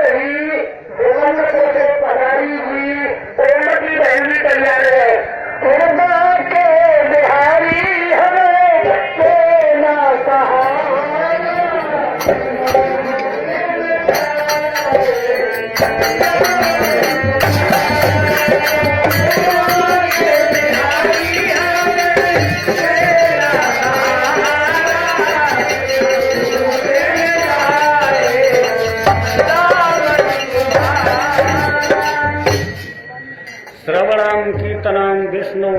रही भुवन को से पधारी हुई प्रेम की रहनी तैयार है। प्रेम के बिहारी हमें के ना श्रवणम कीर्तनम विष्णु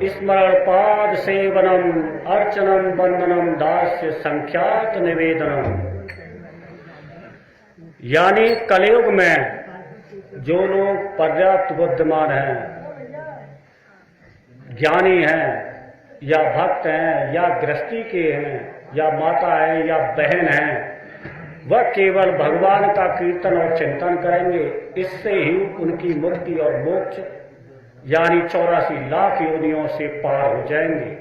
स्मरण पाद सेवनम अर्चनम वंदनम दास्य संख्यात निवेदनम। यानी कलयुग में जो लोग पर्याप्त बुद्धिमान हैं, ज्ञानी हैं या भक्त हैं या गृहस्थी के हैं या माता हैं या बहन हैं, वह केवल भगवान का कीर्तन और चिंतन करेंगे। इससे ही उनकी मुक्ति और मोक्ष यानी 84 लाख योनियों से पार हो जाएंगे।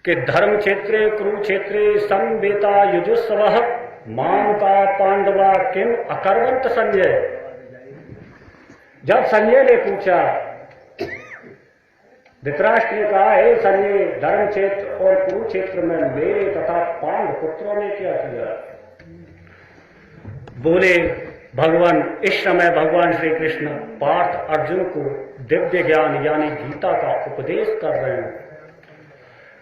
कि धर्म क्षेत्रे कुरुक्षेत्रे संवेता युजुस्सवः माम का पांडवा किम अकर्वंत संजय। जब संजय ने पूछा, धृतराष्ट्र ने कहा, हे संजय, धर्म क्षेत्र और कुरुक्षेत्र में मेरे तथा पांडव पुत्रों ने क्या किया? बोले, भगवान इस समय भगवान श्री कृष्ण पार्थ अर्जुन को दिव्य ज्ञान यानी गीता का उपदेश कर रहे हैं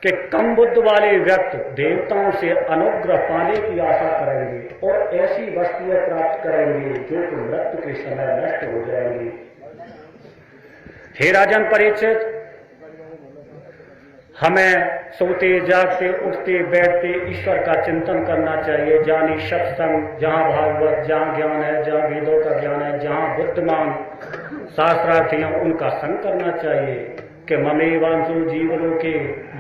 कि कम बुद्ध वाले व्यक्ति देवताओं से अनुग्रह पाने की आशा करेंगे और ऐसी वस्तुएं प्राप्त करेंगे जो कि मृत्यु के समय नष्ट हो जाएंगी। हे राजन परीक्षित, हमें सोते जागते उठते बैठते ईश्वर का चिंतन करना चाहिए। यानी सत्संग, जहाँ भागवत, जहाँ ज्ञान है, जहाँ वेदों का ज्ञान है, जहाँ बुद्धिमान शास्त्रार्थी हैं, उनका संग करना चाहिए। कि ममेवांशु जीवनों के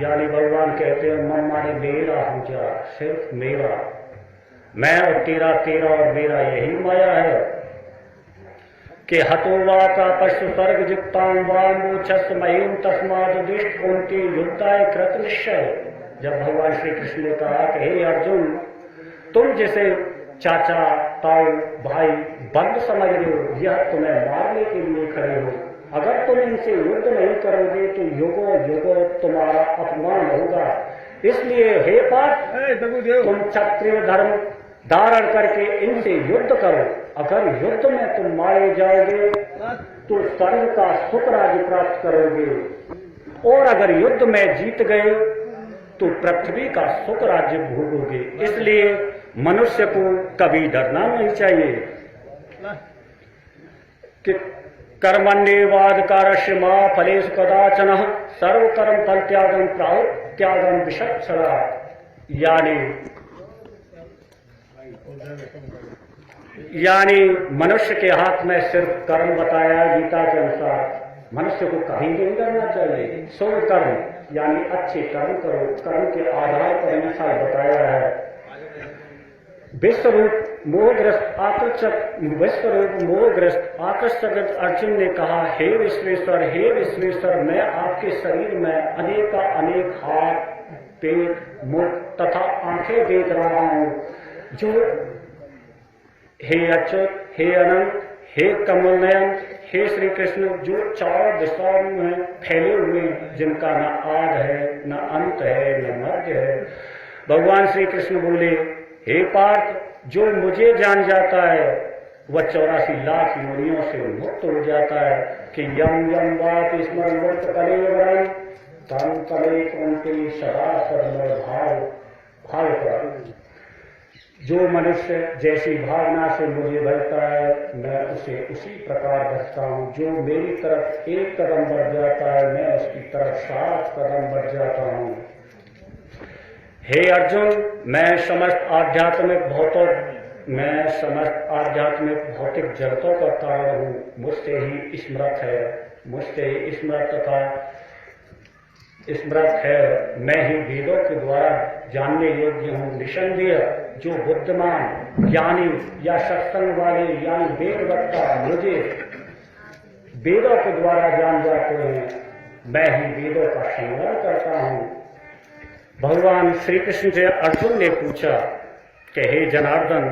यानी भगवान कहते हैं मम माने मेरा हो जा, सिर्फ मेरा, मैं और तेरा, तेरा और मेरा, यही माया है। कि हतोवा का पशु सर्ग जिप्ताम वामोक्षस महीम तस्मादुदिष्ट उनके युद्धाय कृत निश्चय। जब भगवान श्री कृष्ण ने कहा कि हे अर्जुन, तुम जैसे चाचा, ताऊ, भाई बंद समझ रहे हो, यह तुम्हें मारने के लिए खड़े हो। अगर तुम इनसे युद्ध नहीं करोगे तो युगों युगों तुम्हारा अपमान होगा। इसलिए हे पार्थ, तुम क्षत्रिय धर्म धारण करके इनसे युद्ध करो। अगर युद्ध में तुम मारे जाओगे तो स्वर्ग का सुख राज्य प्राप्त करोगे और अगर युद्ध में जीत गए तो पृथ्वी का सुख राज्य भोगोगे। इसलिए मनुष्य को कभी डरना नहीं चाहिए। कि कर्मण्येवाधिकारस्य मा फलेषु कदाचन सर्वकर्म फल त्यागम प्राहुः त्यागम विचक्षणा। यानी मनुष्य के हाथ में सिर्फ कर्म बताया गीता के अनुसार। मनुष्य को कहीं नहीं करना चाहिए। शुभ कर्म यानी अच्छे कर्म करो, कर्म के आधार पर ऐसा बताया है। विश्वरूप मोहग्रस्त आकर्षक अर्जुन ने कहा, हे विश्वेश्वर, हे विश्वेश्वर, मैं आपके शरीर में अनेक हाथ, पेट, मुख तथा आंखें देख रहा हूं, जो हे अच्युत, हे अनंत, हे कमल नयन, हे श्री कृष्ण, जो चारों दिशाओं में फैले हुए, जिनका न आद है, न अंत है, न मध्य है। भगवान श्री कृष्ण बोले, हे पार्थ, जो मुझे जान जाता है वह 84 लाख योनियों से मुक्त हो जाता है। कि यम यम वाप स्मरण मुक्त करे वरम तम तमे कुंती सदा सदभाव भाव कर। जो मनुष्य जैसी भावना से मुझे भरता है मैं उसे उसी प्रकार भजता हूँ। जो मेरी तरफ एक कदम बढ़ जाता है मैं उसकी तरफ 7 कदम बढ़ जाता हूँ। हे अर्जुन, मैं समस्त आध्यात्मिक भौतिक जगतों का कारण हूँ। मुझसे ही स्मृत है। मैं ही वेदों के द्वारा जानने योग्य हूँ। निसंदेह जो बुद्धिमान ज्ञानी या सत्संग वाले यानी वेदवक्ता मुझे वेदों के द्वारा जान जाते हैं, मैं ही वेदों का संग्रह करता हूँ। भगवान श्री कृष्ण से अर्जुन ने पूछा, कि हे जनार्दन